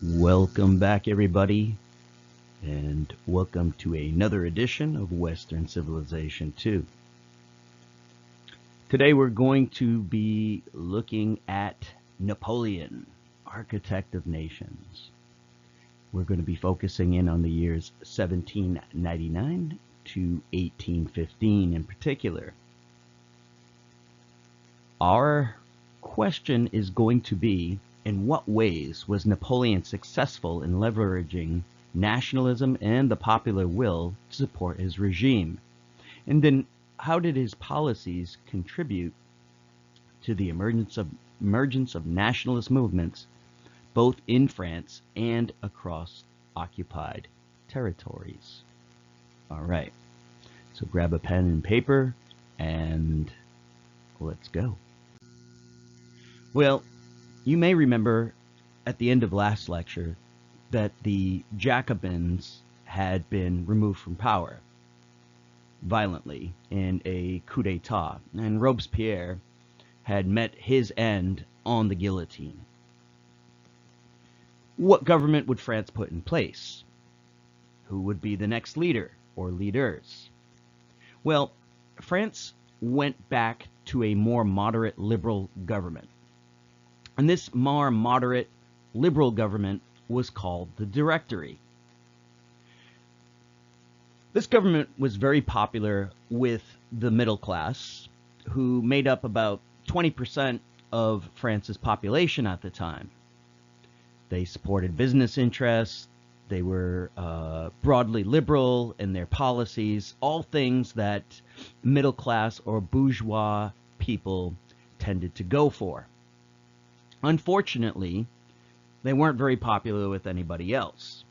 Welcome back, everybody, and welcome to another edition of Western Civilization 2. Today we're going to be looking at Napoleon, architect of nations. We're going to be focusing in on the years 1799 to 1815 in particular. Our question is going to be, in what ways was Napoleon successful in leveraging nationalism and the popular will to support his regime? And then how did his policies contribute to the emergence of nationalist movements both in France and across occupied territories? All right, so grab a pen and paper and let's go. Well, you may remember at the end of last lecture that the Jacobins had been removed from power violently in a coup d'etat, and Robespierre had met his end on the guillotine. What government would France put in place? Who would be the next leader or leaders? Well, France went back to a more moderate liberal government. And this more moderate liberal government was called the Directory. This government was very popular with the middle class, who made up about 20% of France's population at the time. They supported business interests, they were broadly liberal in their policies, all things that middle class or bourgeois people tended to go for. Unfortunately, they weren't very popular with anybody else.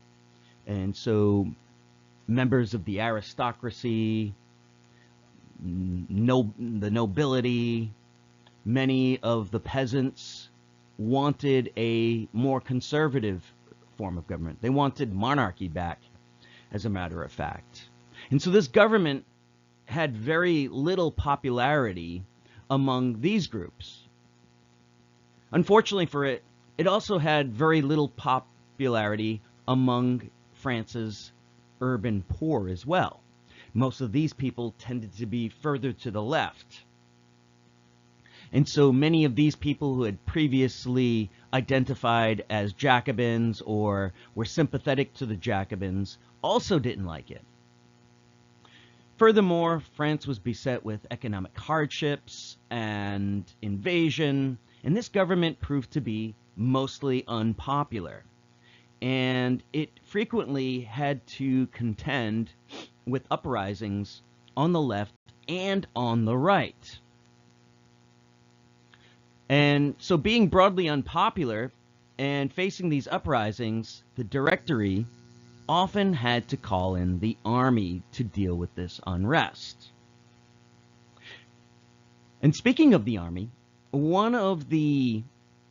And so members of the aristocracy, the nobility, many of the peasants wanted a more conservative form of government. They wanted monarchy back, as a matter of fact. And so this government had very little popularity among these groups. Unfortunately for it, it also had very little popularity among France's urban poor as well. Most of these people tended to be further to the left. And so many of these people who had previously identified as Jacobins or were sympathetic to the Jacobins also didn't like it. Furthermore, France was beset with economic hardships and invasion, and this government proved to be mostly unpopular. And it frequently had to contend with uprisings on the left and on the right. And so being broadly unpopular and facing these uprisings, the Directory often had to call in the army to deal with this unrest. And speaking of the army, one of the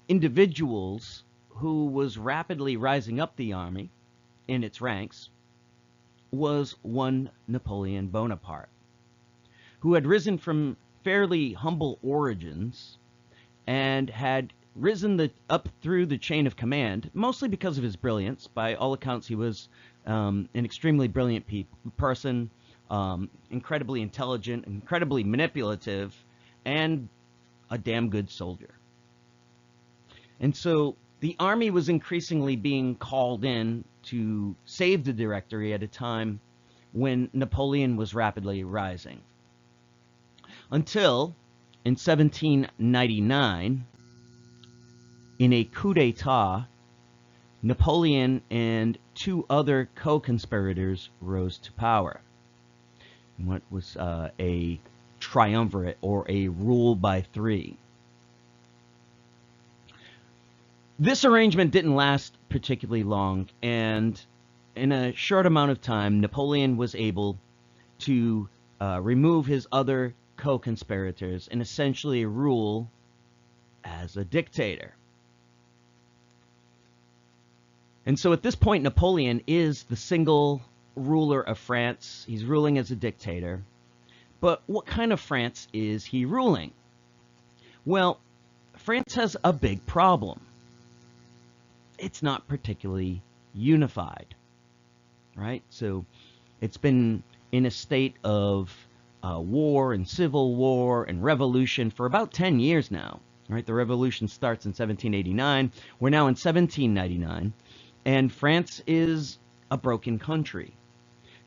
individuals who was rapidly rising up the army in its ranks was one Napoleon Bonaparte, who had risen from fairly humble origins and had risen up through the chain of command, mostly because of his brilliance. By all accounts, he was an extremely brilliant person, incredibly intelligent, incredibly manipulative, and a damn good soldier. And so the army was increasingly being called in to save the Directory at a time when Napoleon was rapidly rising. Until in 1799, in a coup d'etat, Napoleon and two other co-conspirators rose to power. What was a triumvirate, or a rule by three. This arrangement didn't last particularly long, and in a short amount of time, Napoleon was able to remove his other co-conspirators and essentially rule as a dictator. And so at this point, Napoleon is the single ruler of France. He's ruling as a dictator. But what kind of France is he ruling? Well, France has a big problem. it's not particularly unified, right? So it's been in a state of war and civil war and revolution for about 10 years now, right? The revolution starts in 1789. We're now in 1799, and France is a broken country.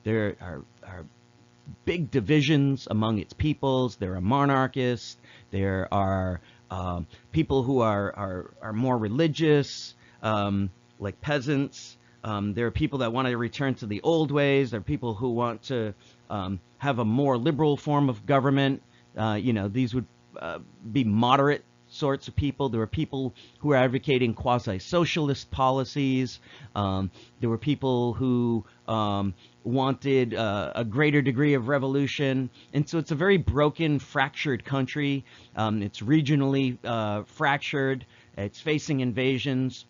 There are big divisions among its peoples. There are monarchists. There are people who are more religious, like peasants. There are people that want to return to the old ways. There are people who want to have a more liberal form of government. These would be moderate sorts of people. There were people who were advocating quasi-socialist policies. There were people who wanted a greater degree of revolution. And so it's a very broken, fractured country. It's regionally fractured. It's facing invasions.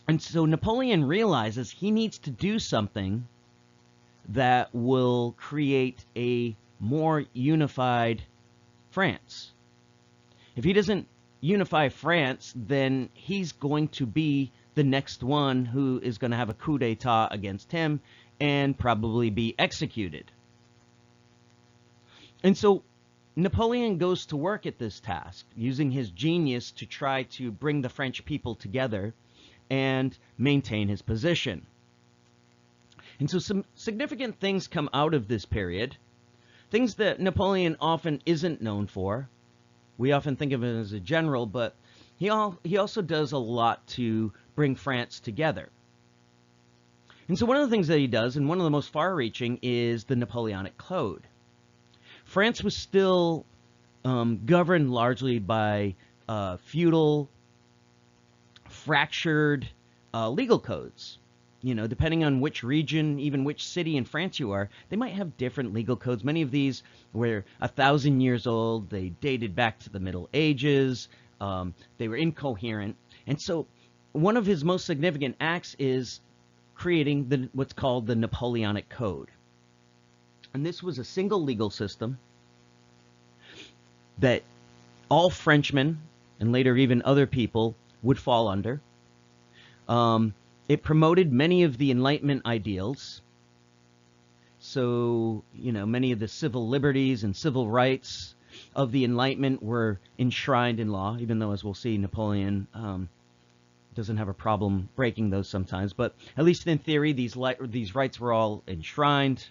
And so Napoleon realizes he needs to do something that will create a more unified France. If he doesn't unify France, then he's going to be the next one who is going to have a coup d'etat against him and probably be executed. And so Napoleon goes to work at this task, using his genius to try to bring the French people together and maintain his position. And so some significant things come out of this period, things that Napoleon often isn't known for. We often think of him as a general, but he also does a lot to bring France together. And so one of the things that he does, and one of the most far-reaching, is the Napoleonic Code. France was still governed largely by feudal, fractured legal codes. Depending on which region, even which city in France you are, they might have different legal codes. Many of these were 1,000 years old. They dated back to the Middle Ages. They were incoherent. And so one of his most significant acts is creating what's called the Napoleonic Code. And this was a single legal system that all Frenchmen, and later even other people, would fall under. It promoted many of the Enlightenment ideals. So, many of the civil liberties and civil rights of the Enlightenment were enshrined in law, even though, as we'll see, Napoleon doesn't have a problem breaking those sometimes. But at least in theory, these rights were all enshrined.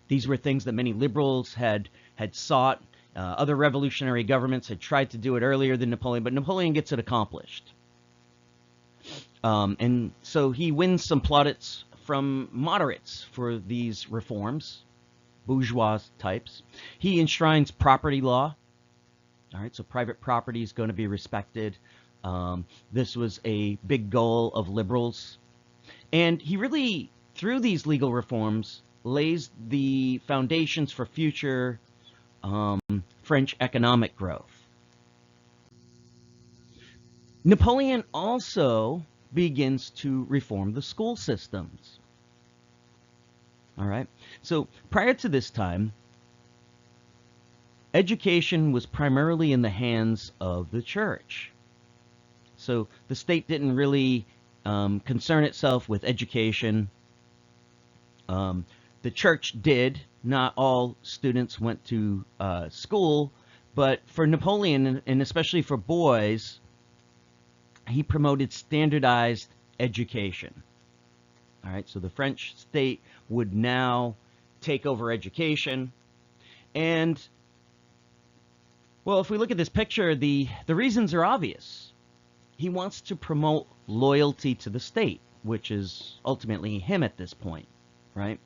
These were things that many liberals had sought. Other revolutionary governments had tried to do it earlier than Napoleon, but Napoleon gets it accomplished. And so he wins some plaudits from moderates for these reforms, bourgeois types. He enshrines property law. All right, so private property is going to be respected. This was a big goal of liberals. And he really, through these legal reforms, lays the foundations for future French economic growth. Napoleon also begins to reform the school systems. All right. So prior to this time, education was primarily in the hands of the church. So the state didn't really concern itself with education. The church did. Not all students went to school, but for Napoleon, and especially for boys, he promoted standardized education. All right, so the French state would now take over education. And, well, if we look at this picture, the reasons are obvious. He wants to promote loyalty to the state, which is ultimately him at this point, right?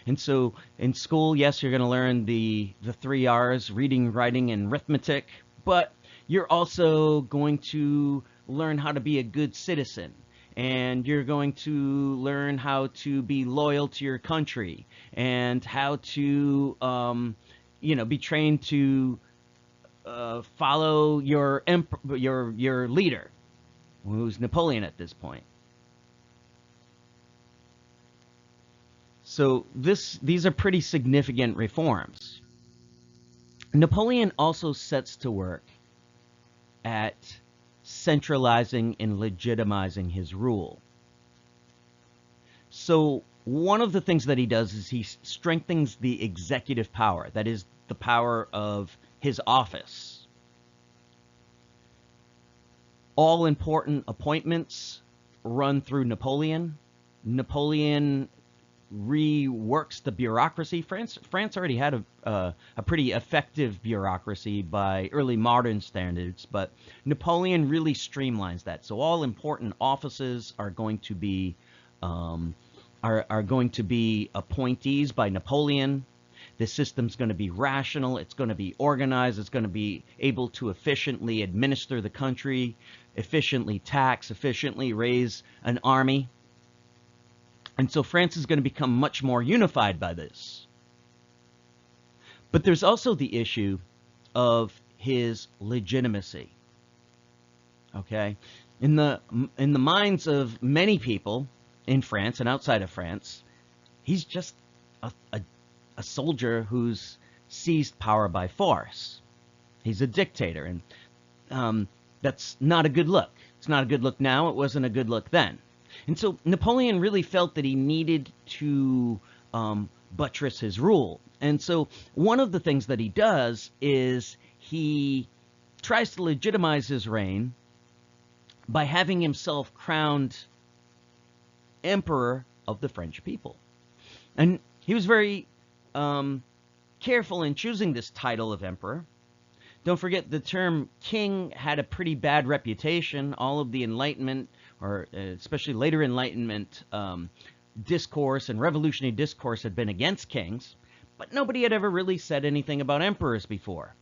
And so in school, yes, you're going to learn the 3 R's, reading, writing, and arithmetic, but you're also going to learn how to be a good citizen, and you're going to learn how to be loyal to your country, and how to be trained to follow your leader, who's Napoleon at this point. So these are pretty significant reforms. Napoleon also sets to work at centralizing and legitimizing his rule. So one of the things that he does is he strengthens the executive power, that is, the power of his office. All important appointments run through Napoleon. Napoleon reworks the bureaucracy. France already had a pretty effective bureaucracy by early modern standards, but Napoleon really streamlines that. So all important offices are going to be appointees by Napoleon. The system's going to be rational. It's going to be organized. It's going to be able to efficiently administer the country, efficiently tax, efficiently raise an army. And so France is going to become much more unified by this. But there's also the issue of his legitimacy. Okay? In the minds of many people in France and outside of France, he's just a soldier who's seized power by force. He's a dictator, and that's not a good look. It's not a good look now. It wasn't a good look then. And so Napoleon really felt that he needed to buttress his rule. And so one of the things that he does is he tries to legitimize his reign by having himself crowned emperor of the French people. And he was very careful in choosing this title of emperor. Don't forget, the term king had a pretty bad reputation. All of the Enlightenment, or especially later Enlightenment discourse and revolutionary discourse had been against kings, but nobody had ever really said anything about emperors before.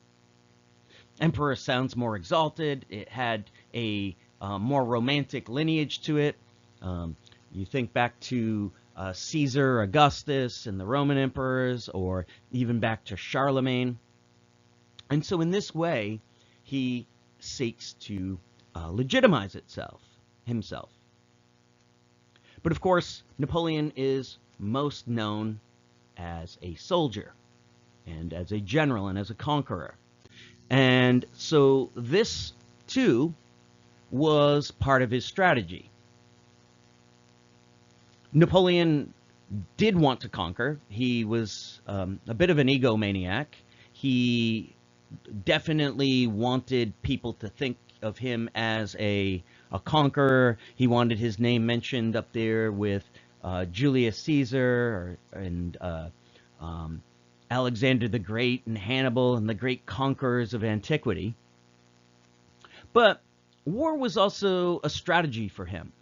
Emperor sounds more exalted. It had a more romantic lineage to it. You think back to Caesar, Augustus, and the Roman emperors, or even back to Charlemagne. And so in this way, he seeks to legitimize himself. But of course, Napoleon is most known as a soldier, and as a general, and as a conqueror. And so this, too, was part of his strategy. Napoleon did want to conquer. He was a bit of an egomaniac. He definitely wanted people to think of him as a conqueror. He wanted his name mentioned up there with Julius Caesar and Alexander the Great and Hannibal and the great conquerors of antiquity. But war was also a strategy for him.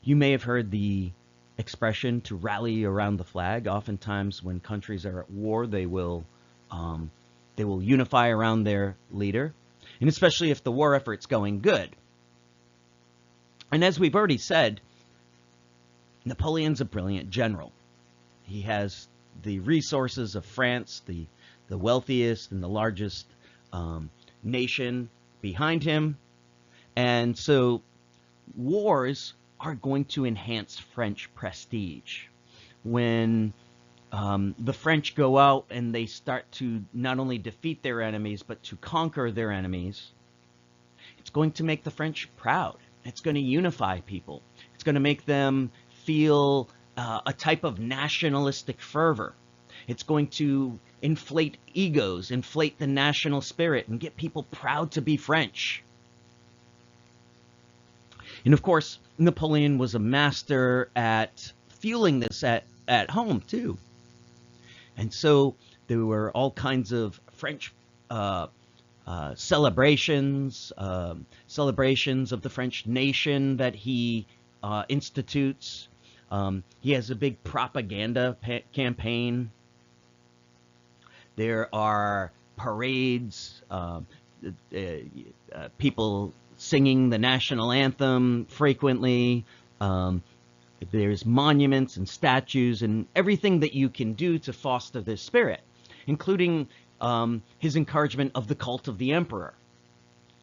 You may have heard the expression to rally around the flag. Oftentimes when countries are at war, they will unify around their leader, and especially if the war effort's going good. And as we've already said, Napoleon's a brilliant general. He has the resources of France, the wealthiest and the largest nation behind him. And so wars are going to enhance French prestige. When the French go out and they start to not only defeat their enemies, but to conquer their enemies, it's going to make the French proud. It's going to unify people. It's going to make them feel a type of nationalistic fervor. It's going to inflate egos, inflate the national spirit, and get people proud to be French. And of course, Napoleon was a master at fueling this at home too. And so there were all kinds of French celebrations of the French nation that he institutes. He has a big propaganda campaign. There are parades, people singing the national anthem frequently. There's monuments and statues and everything that you can do to foster this spirit, including his encouragement of the cult of the emperor.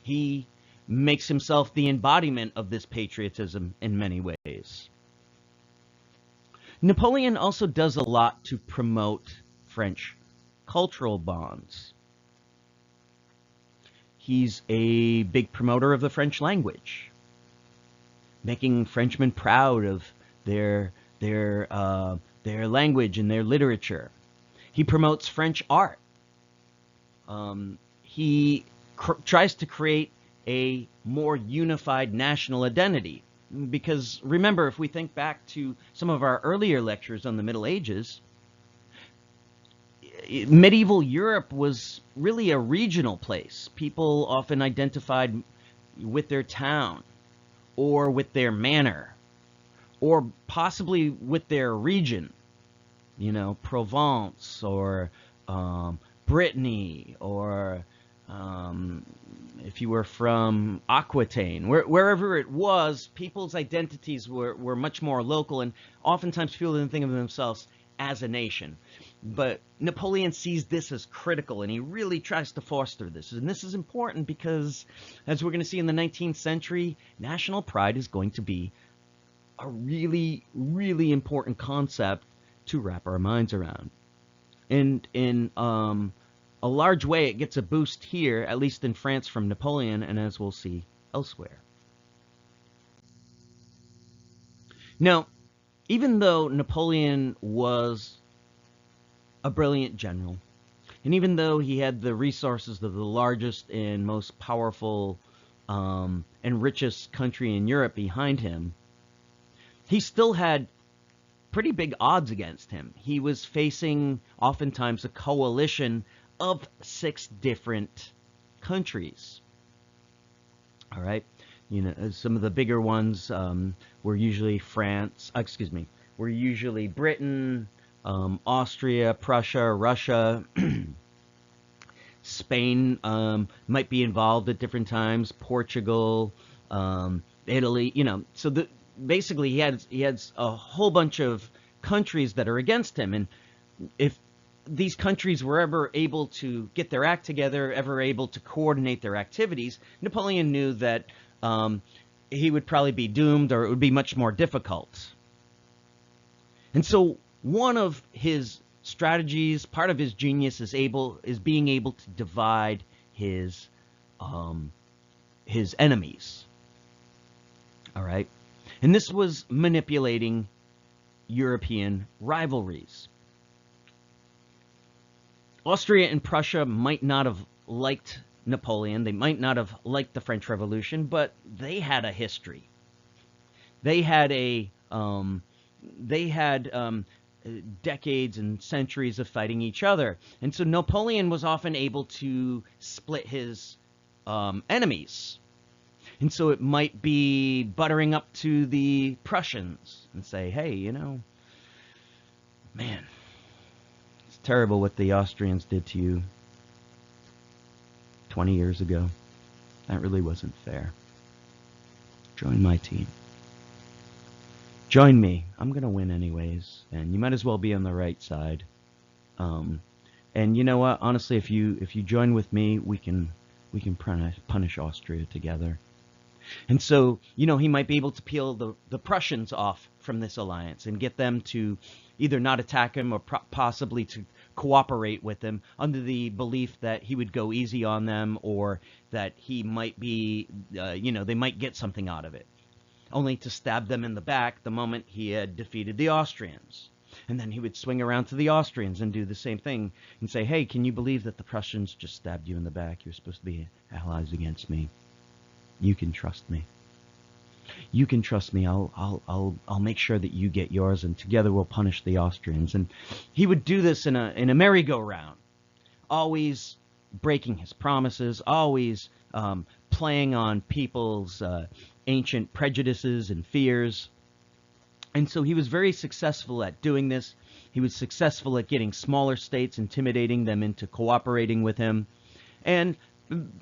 He makes himself the embodiment of this patriotism in many ways. Napoleon also does a lot to promote French cultural bonds. He's a big promoter of the French language, making Frenchmen proud of their their language and their literature. He promotes French art. He tries to create a more unified national identity. Because remember, if we think back to some of our earlier lectures on the Middle Ages, medieval Europe was really a regional place. People often identified with their town or with their manor or possibly with their region, you know, Provence or Brittany, or if you were from Aquitaine, wherever it was, people's identities were much more local, and oftentimes people didn't think of themselves as a nation. But Napoleon sees this as critical, and he really tries to foster this. And this is important because, as we're going to see in the 19th century, national pride is going to be a really, really important concept to wrap our minds around. And in a large way, it gets a boost here, at least in France, from Napoleon, and as we'll see elsewhere. Now, even though Napoleon was a brilliant general, and even though he had the resources of the largest and most powerful and richest country in Europe behind him, he still had pretty big odds against him. He was facing oftentimes a coalition of 6 different countries. All right, you know, some of the bigger ones were usually were usually Britain, Austria, Prussia, Russia. Spain might be involved at different times. Portugal, Italy. You know, so basically he had a whole bunch of countries that are against him, and if these countries were ever able to get their act together, ever able to coordinate their activities, Napoleon knew that he would probably be doomed, or it would be much more difficult. And so one of his strategies, part of his genius, is being able to divide his enemies. All right, and this was manipulating European rivalries. Austria and Prussia might not have liked Napoleon. They might not have liked the French Revolution, but they had a history. They had decades and centuries of fighting each other, and so Napoleon was often able to split his enemies. And so it might be buttering up to the Prussians and say, hey, you know, man, it's terrible what the Austrians did to you 20 years ago. That really wasn't fair. Join my team. Join me. I'm going to win anyways, and you might as well be on the right side. And you know what? Honestly, if you join with me, we can punish Austria together. And so, you know, he might be able to peel the Prussians off from this alliance and get them to either not attack him or possibly to cooperate with him, under the belief that he would go easy on them, or that he might be, you know, they might get something out of it, only to stab them in the back the moment he had defeated the Austrians. And then he would swing around to the Austrians and do the same thing and say, hey, can you believe that the Prussians just stabbed you in the back? You're supposed to be allies against me. You can trust me. You can trust me. I'll make sure that you get yours, and together we'll punish the Austrians. And he would do this in a merry-go-round, always breaking his promises, always playing on people's ancient prejudices and fears. And so he was very successful at doing this. He was successful at getting smaller states, intimidating them into cooperating with him, and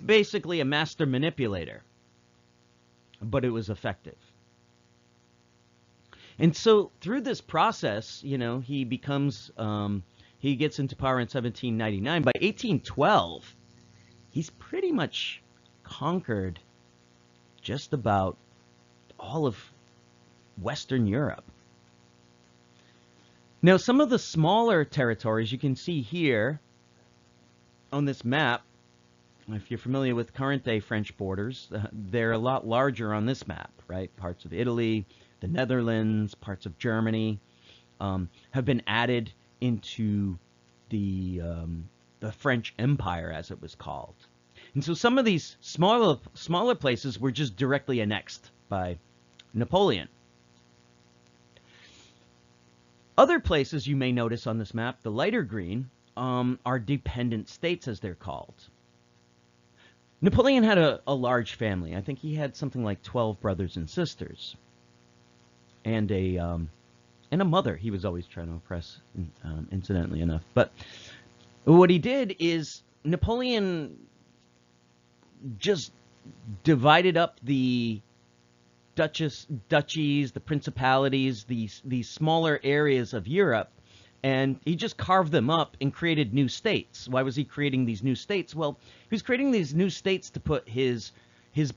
basically a master manipulator. But it was effective. And so through this process, you know, he becomes, he gets into power in 1799. By 1812, he's pretty much conquered just about all of Western Europe. Now, some of the smaller territories you can see here on this map If you're familiar with current-day French borders, they're a lot larger on this map, right? Parts of Italy, the Netherlands, parts of Germany have been added into the French Empire, as it was called. And so some of these smaller places were just directly annexed by Napoleon. Other places you may notice on this map, the lighter green, are dependent states, as they're called. Napoleon had a large family. I think he had something like 12 brothers and sisters, and a mother he was always trying to oppress, incidentally enough. But what he did is Napoleon just divided up the duchies, the principalities, these smaller areas of Europe, and he just carved them up and created new states. Why was he creating these new states? Well, he was creating these new states to put his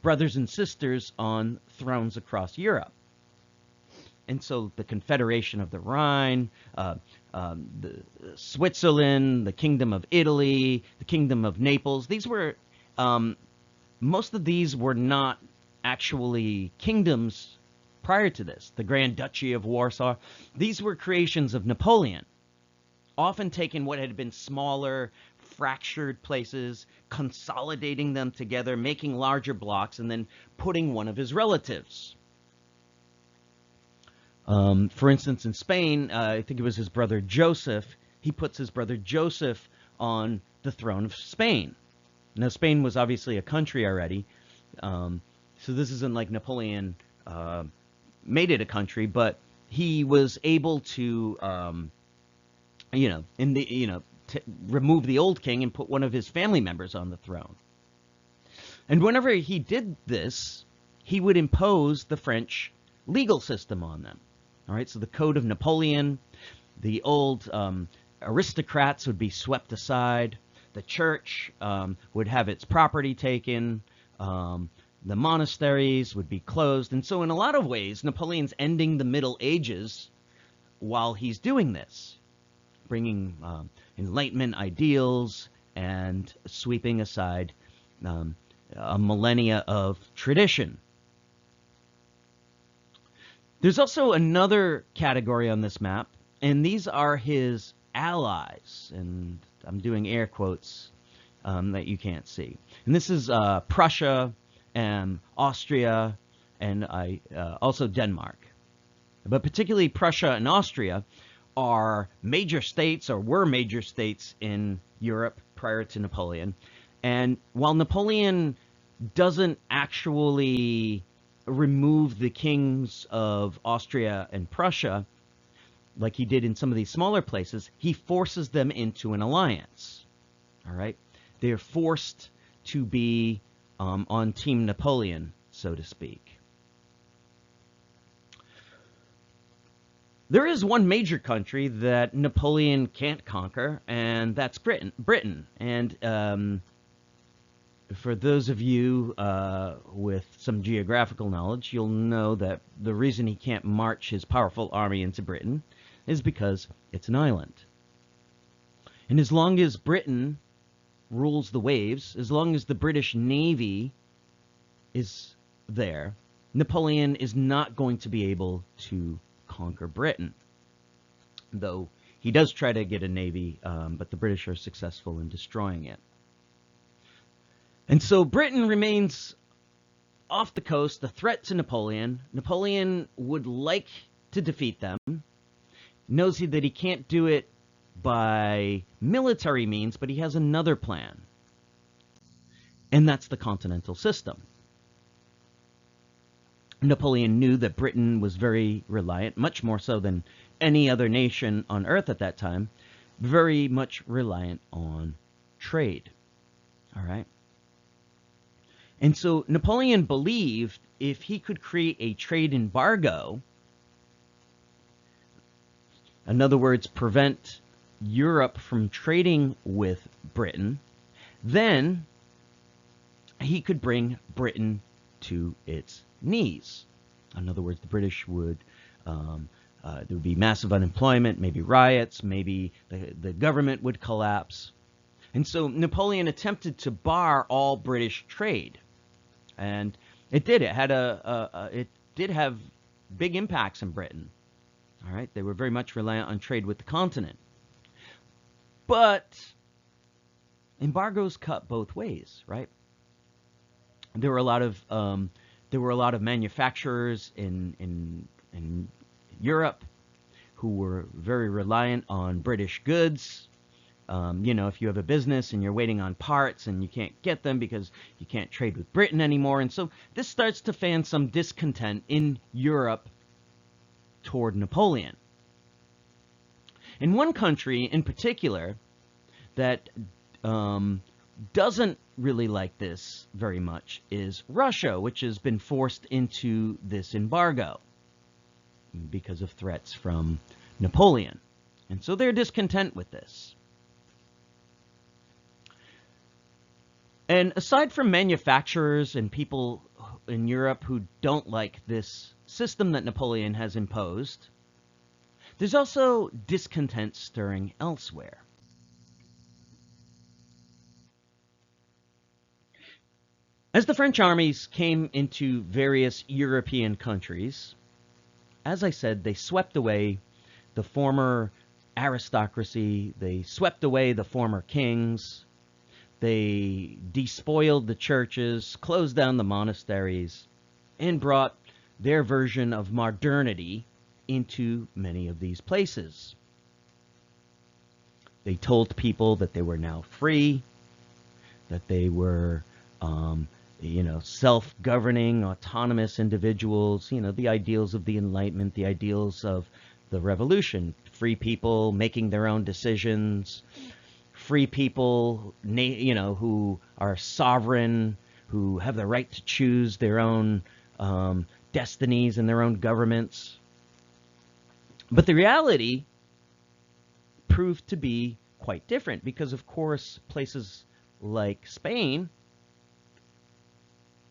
brothers and sisters on thrones across Europe. And so the Confederation of the Rhine, the Switzerland, the Kingdom of Italy, the Kingdom of Naples, these were, most of these were not actually kingdoms prior to this. The Grand Duchy of Warsaw, these were creations of Napoleon, often taking what had been smaller, fractured places, consolidating them together, making larger blocks, and then putting one of his relatives. For instance, in Spain, I think it was his brother Joseph, he puts his brother Joseph on the throne of Spain. Now, Spain was obviously a country already, so this isn't like Napoleon made it a country, but he was able to, remove the old king and put one of his family members on the throne. And whenever he did this, he would impose the French legal system on them. All right, so the Code of Napoleon, the old aristocrats would be swept aside. The church would have its property taken. The monasteries would be closed. And so in a lot of ways, Napoleon's ending the Middle Ages while he's doing this, bringing Enlightenment ideals and sweeping aside a millennia of tradition. There's also another category on this map, and these are his allies, and I'm doing air quotes that you can't see. And this is Prussia and Austria, and also Denmark. But particularly Prussia and Austria are major states, or were major states in Europe prior to Napoleon. And while Napoleon doesn't actually remove the kings of Austria and Prussia, like he did in some of these smaller places, he forces them into an alliance. All right? They're forced to be on Team Napoleon, so to speak. There is one major country that Napoleon can't conquer, and that's Britain. And for those of you with some geographical knowledge, you'll know that the reason he can't march his powerful army into Britain is because it's an island. And as long as Britain rules the waves, as long as the British Navy is there, Napoleon is not going to be able to conquer Britain. Though he does try to get a navy, but the British are successful in destroying it. And so Britain remains off the coast, a threat to Napoleon. Napoleon would like to defeat them, knows that he can't do it by military means, but he has another plan. And that's the continental system. Napoleon knew that Britain was very reliant, much more so than any other nation on earth at that time, very much reliant on trade. All right? And so Napoleon believed if he could create a trade embargo, in other words, prevent Europe from trading with Britain, then he could bring Britain to its knees. In other words, the British would, there would be massive unemployment, maybe riots, maybe the government would collapse. And so Napoleon attempted to bar all British trade, and it did. It did have big impacts in Britain. All right, they were very much reliant on trade with the continent, but embargoes cut both ways, right? There were a lot of manufacturers in Europe who were very reliant on British goods. If you have a business and you're waiting on parts and you can't get them because you can't trade with Britain anymore. And so this starts to fan some discontent in Europe toward Napoleon. And one country in particular that doesn't really like this very much is Russia, which has been forced into this embargo because of threats from Napoleon. And so they're discontent with this. And aside from manufacturers and people in Europe who don't like this system that Napoleon has imposed, there's also discontent stirring elsewhere. As the French armies came into various European countries, as I said, they swept away the former aristocracy, they swept away the former kings, they despoiled the churches, closed down the monasteries, and brought their version of modernity into many of these places. They told people that they were now free, that they were self-governing, autonomous individuals, the ideals of the Enlightenment, the ideals of the Revolution, free people making their own decisions, free people, who are sovereign, who have the right to choose their own destinies and their own governments. But the reality proved to be quite different because, of course, places like Spain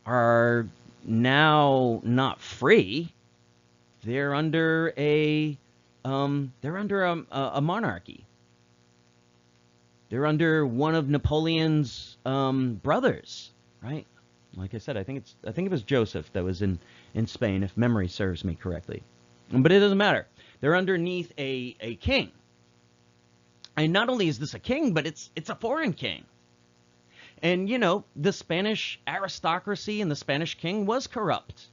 are now not free. They're under a monarchy. They're under one of Napoleon's brothers, right? Like I said, I think it was Joseph that was in Spain, if memory serves me correctly. But it doesn't matter. They're underneath a king. And not only is this a king, but it's a foreign king. And, the Spanish aristocracy and the Spanish king was corrupt.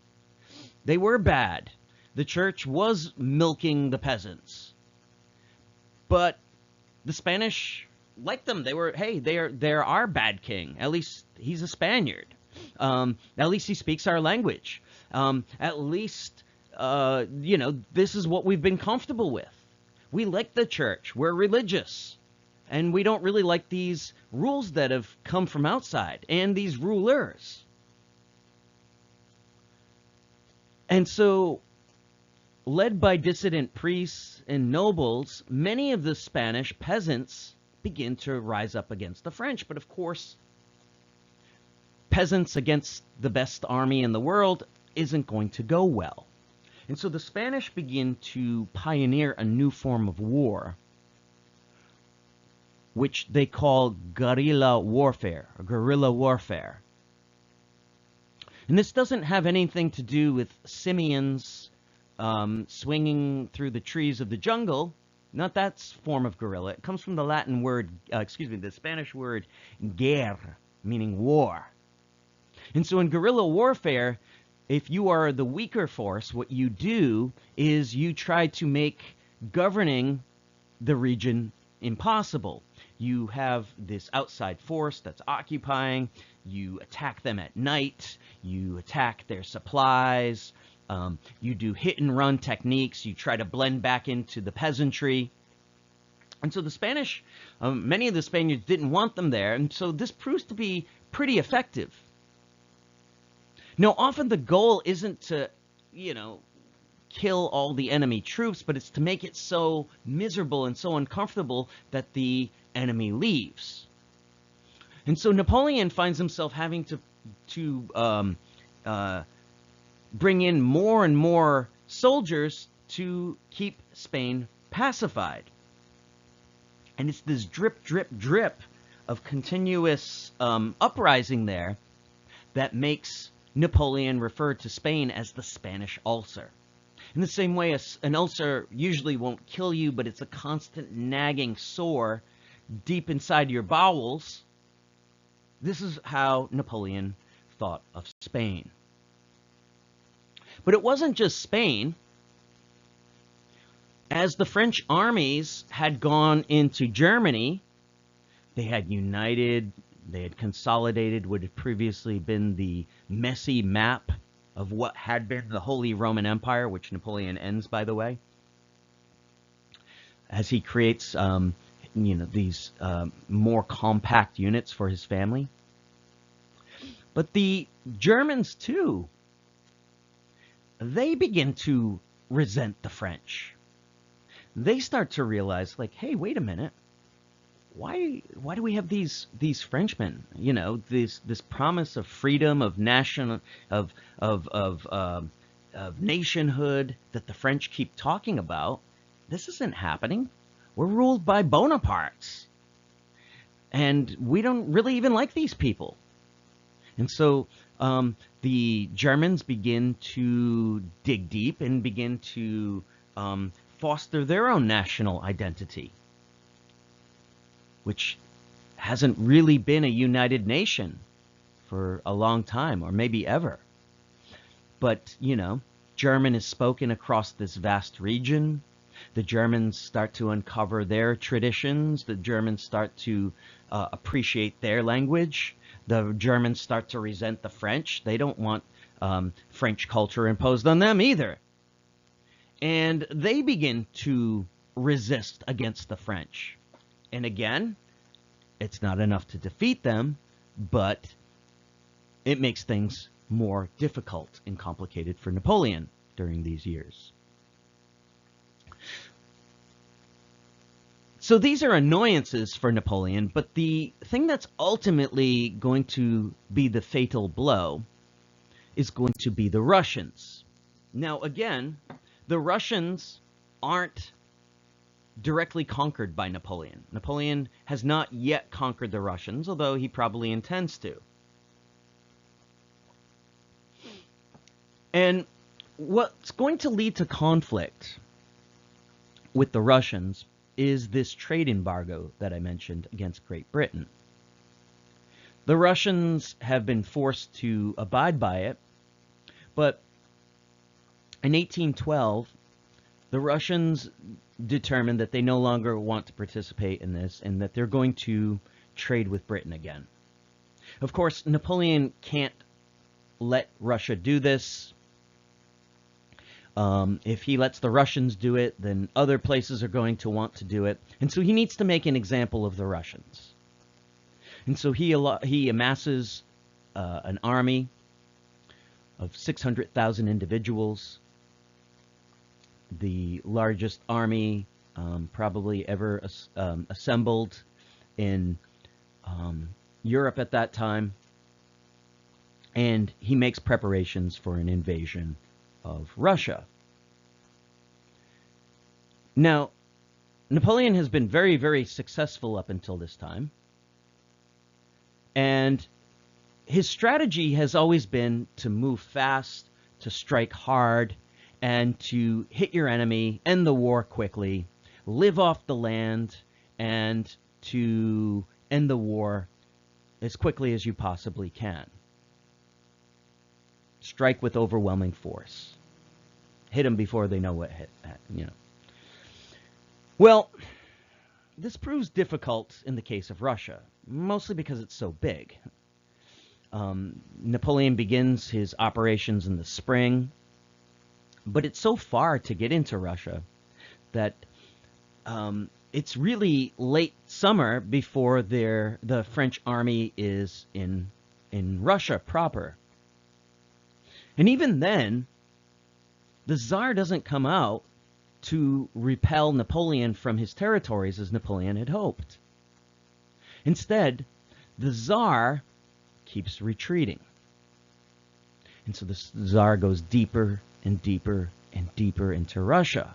They were bad. The church was milking the peasants. But the Spanish liked them. They were, hey, they're our bad king. At least he's a Spaniard. At least he speaks our language. At least, this is what we've been comfortable with. We like the church. We're religious. And we don't really like these rules that have come from outside and these rulers. And so, led by dissident priests and nobles, many of the Spanish peasants begin to rise up against the French. But of course, peasants against the best army in the world isn't going to go well. And so the Spanish begin to pioneer a new form of war, which they call guerrilla warfare, or guerrilla warfare. And this doesn't have anything to do with simians swinging through the trees of the jungle. Not that form of guerrilla. It comes from the Latin word, the Spanish word guerre, meaning war. And so in guerrilla warfare, if you are the weaker force, what you do is you try to make governing the region impossible. You have this outside force that's occupying, you attack them at night, you attack their supplies, you do hit and run techniques, you try to blend back into the peasantry. And so the Spanish, many of the Spaniards didn't want them there, and so this proves to be pretty effective. Now, often the goal isn't to, kill all the enemy troops, but it's to make it so miserable and so uncomfortable that the enemy leaves. And so Napoleon finds himself having to bring in more and more soldiers to keep Spain pacified. And it's this drip, drip, drip of continuous uprising there that makes Napoleon refer to Spain as the Spanish ulcer. In the same way, an ulcer usually won't kill you, but it's a constant nagging sore deep inside your bowels. This is how Napoleon thought of Spain. But it wasn't just Spain. As the French armies had gone into Germany, they had united, they had consolidated what had previously been the messy map of what had been the Holy Roman Empire, which Napoleon ends, by the way, as he creates these more compact units for his family. But the Germans, too, they begin to resent the French. They start to realize, like, hey, wait a minute. Why do we have these Frenchmen? You know, this promise of freedom, of national, of nationhood that the French keep talking about. This isn't happening. We're ruled by Bonapartes, and we don't really even like these people. And so the Germans begin to dig deep and begin to foster their own national identity, which hasn't really been a united nation for a long time, or maybe ever. But, you know, German is spoken across this vast region. The Germans start to uncover their traditions. The Germans start to appreciate their language. The Germans start to resent the French. They don't want French culture imposed on them either. And they begin to resist against the French. And again, it's not enough to defeat them, but it makes things more difficult and complicated for Napoleon during these years. So these are annoyances for Napoleon, but the thing that's ultimately going to be the fatal blow is going to be the Russians. Now, again, the Russians aren't directly conquered by Napoleon. Napoleon has not yet conquered the Russians, although he probably intends to. And what's going to lead to conflict with the Russians is this trade embargo that I mentioned against Great Britain. The Russians have been forced to abide by it, but in 1812, the Russians determined that they no longer want to participate in this and that they're going to trade with Britain again. Of course, Napoleon can't let Russia do this. If he lets the Russians do it, then other places are going to want to do it. And so he needs to make an example of the Russians. And so he amasses an army of 600,000 individuals, the largest army probably ever assembled in Europe at that time. And he makes preparations for an invasion of Russia. Now, Napoleon has been very, very successful up until this time. And his strategy has always been to move fast, to strike hard, and to hit your enemy, end the war quickly, live off the land, and to end the war as quickly as you possibly can. Strike with overwhelming force. Hit them before they know what hit, you know. Well, this proves difficult in the case of Russia, mostly because it's so big. Napoleon begins his operations in the spring, but it's so far to get into Russia that it's really late summer before the French army is in Russia proper. And even then, the Tsar doesn't come out to repel Napoleon from his territories as Napoleon had hoped. Instead, the Tsar keeps retreating. And so the Tsar goes deeper and deeper and deeper into Russia.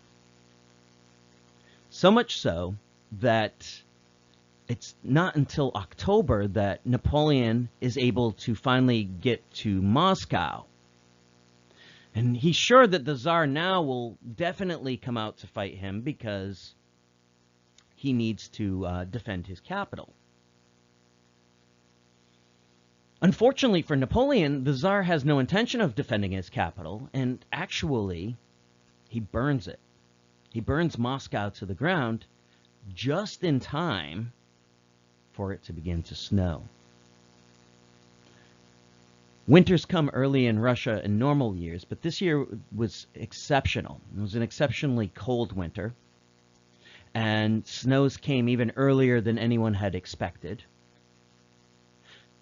So much so that it's not until October that Napoleon is able to finally get to Moscow. And he's sure that the Tsar now will definitely come out to fight him because he needs to defend his capital. Unfortunately for Napoleon, the Tsar has no intention of defending his capital, and actually, he burns it. He burns Moscow to the ground just in time for it to begin to snow. Winters come early in Russia in normal years, but this year was exceptional. It was an exceptionally cold winter, and snows came even earlier than anyone had expected.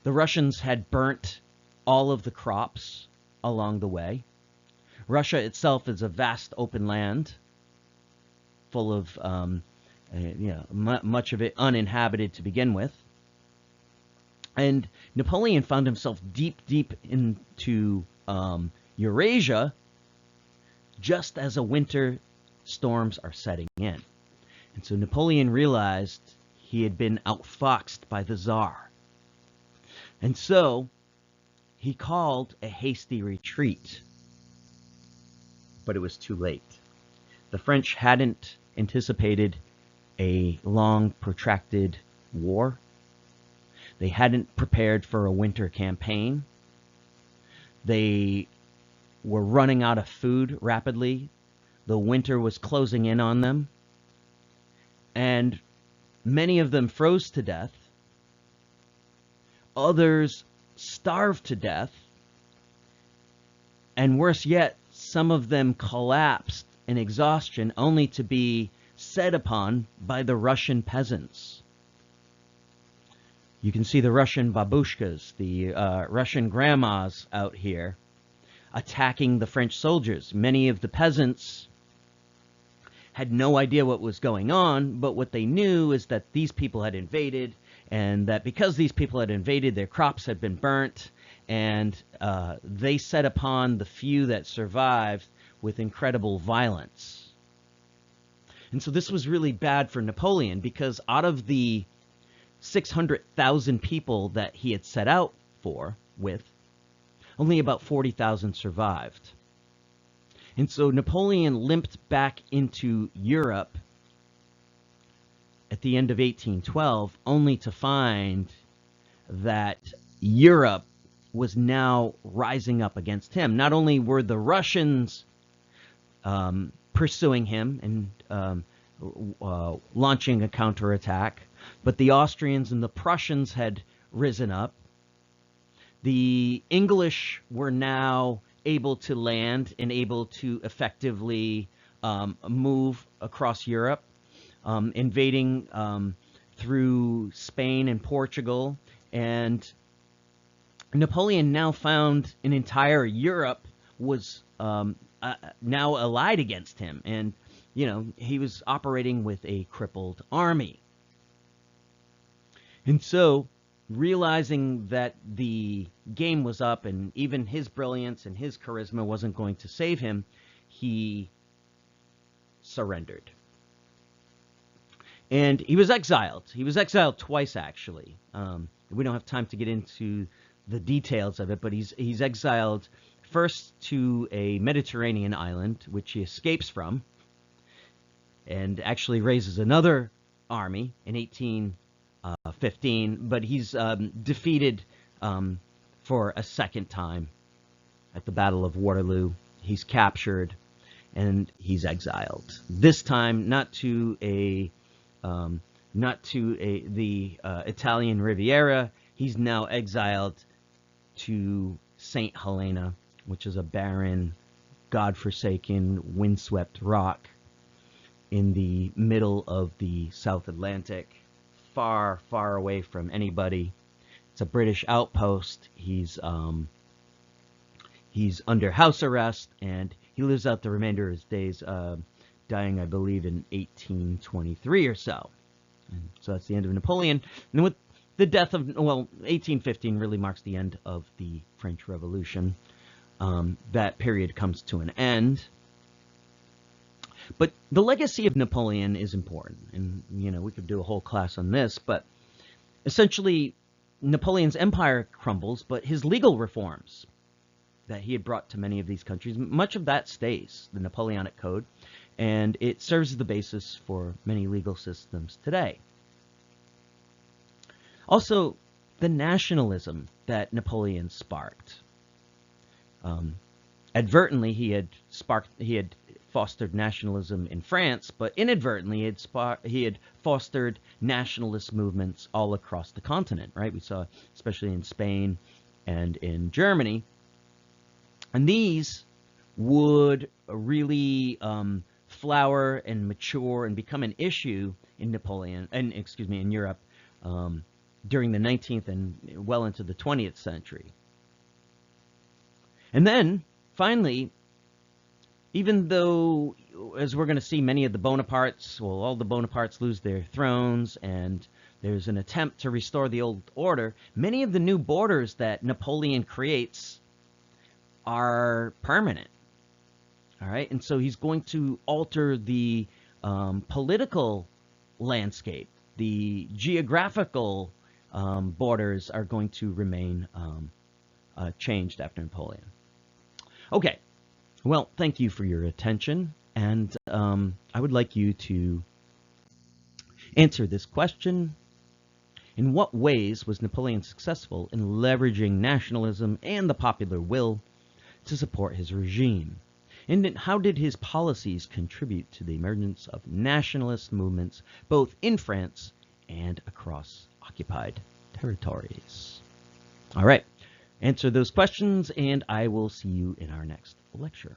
The Russians had burnt all of the crops along the way. Russia itself is a vast open land full of, much of it uninhabited to begin with. And Napoleon found himself deep into Eurasia just as a winter storms are setting in. And so Napoleon realized he had been outfoxed by the Tsar. And so he called a hasty retreat. But it was too late. The French hadn't anticipated a long, protracted war. They hadn't prepared for a winter campaign. They were running out of food rapidly. The winter was closing in on them. And many of them froze to death. Others starved to death. And worse yet, some of them collapsed in exhaustion only to be set upon by the Russian peasants. You can see the Russian babushkas, the Russian grandmas out here attacking the French soldiers. Many of the peasants had no idea what was going on, but what they knew is that these people had invaded, and that because these people had invaded, their crops had been burnt, and they set upon the few that survived with incredible violence. And so this was really bad for Napoleon, because out of the 600,000 people that he had set out with, only about 40,000 survived. And so Napoleon limped back into Europe at the end of 1812, only to find that Europe was now rising up against him. Not only were the Russians pursuing him and launching a counterattack, but the Austrians and the Prussians had risen up. The English were now able to land and able to effectively move across Europe, invading through Spain and Portugal. And Napoleon now found an entire Europe was now allied against him. And, he was operating with a crippled army. And so, realizing that the game was up and even his brilliance and his charisma wasn't going to save him, he surrendered. And he was exiled. He was exiled twice, actually. We don't have time to get into the details of it, but he's exiled first to a Mediterranean island, which he escapes from, and actually raises another army in 1815, but he's defeated for a second time at the Battle of Waterloo. He's captured and he's exiled. This time not to the Italian Riviera. He's now exiled to St. Helena, which is a barren, godforsaken, windswept rock in the middle of the South Atlantic, far, far away from anybody. It's a British outpost. He's under house arrest, and he lives out the remainder of his days, dying, I believe, in 1823 or so. And so that's the end of Napoleon. And with the death of, 1815 really marks the end of the French Revolution. That period comes to an end. But the legacy of Napoleon is important. And, we could do a whole class on this, but Essentially, Napoleon's empire crumbles, but his legal reforms that he had brought to many of these countries, much of that stays, the Napoleonic Code, and it serves as the basis for many legal systems today. Also, the nationalism that Napoleon sparked. Advertently, he had fostered nationalism in France, but inadvertently, he had fostered nationalist movements all across the continent. Right? We saw, especially in Spain and in Germany, and these would really flower and mature and become an issue in in Europe during the 19th and well into the 20th century. And then, finally, even though, as we're going to see, many of the Bonapartes, well, all the Bonapartes lose their thrones, and there's an attempt to restore the old order, many of the new borders that Napoleon creates are permanent. All right, and so he's going to alter the political landscape. The geographical borders are going to remain changed after Napoleon. Okay, well, thank you for your attention, and I would like you to answer this question. In what ways was Napoleon successful in leveraging nationalism and the popular will to support his regime? And how did his policies contribute to the emergence of nationalist movements both in France and across occupied territories? All right, answer those questions, and I will see you in our next lecture.